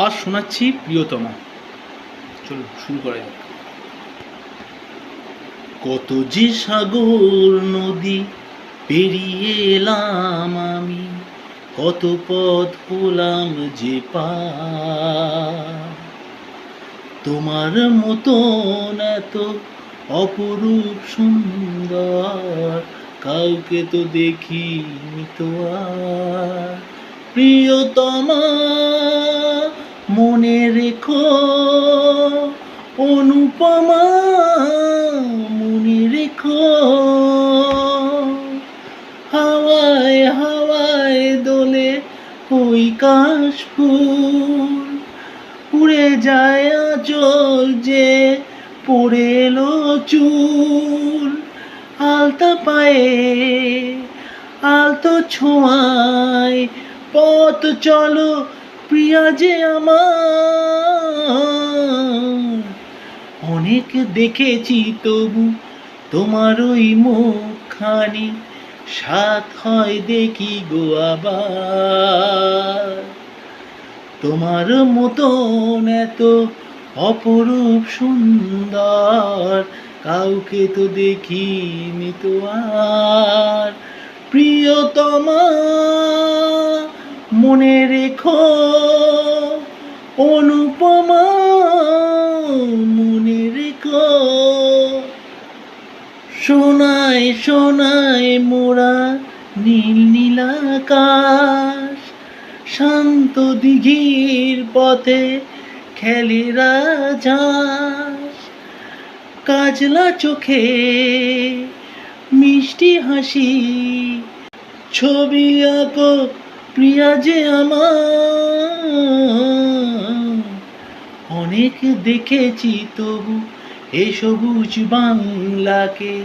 আজ শোনাচ্ছি প্রিয়তমা। চলো শুরু করা যাক। কত যে সাগর নদী পেরিয়ে এলাম আমি, কত পথ হলাম যে পার। তোমার মতন এত অপরূপ সুন্দর কাউকে তো দেখিনি তো আর। প্রিয়তমা মনে রেখো, অনুপমা মনে রেখো, হাওয়ায় হাওয়ায় দোলে ওই কাশফুল, উড়ে যায় আঁচল যে পড়ে এলো চুল। আলতা পায়ে আলতো ছোঁয়ায় পথ চলো প্রিয়া যে আমার। অনেক দেখেছি তবু তোমার ওই মুখখানি, সাথ হয় দেখি গো আবার। তোমার মতন এত অপরূপ সুন্দর কাউকে তো দেখিনি তো আর। প্রিয়তমা মনে রেখো, অনুপমা মনে রেখো। সোনায় সোনায় মোরা নীল নীলাকাশ, শান্ত দিঘির পথে খেলে রাজহাঁস। কাজলা চোখে মিষ্টি হাসি, ছবি আঁকো প্রিয়া যে আমার। অনেক দেখেছি তবু এ সবুজ বাংলাকে,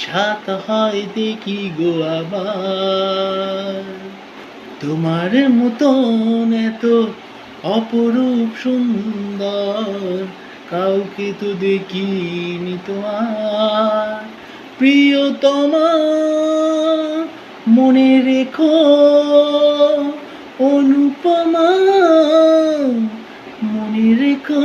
সাথ হয় দেখি গো আবার। তোমার মতন এত অপরূপ সুন্দর কাউকে তো দেখিনি তো আর। প্রিয়তমা মনে রেখো, অনুপমা মনে রেখো।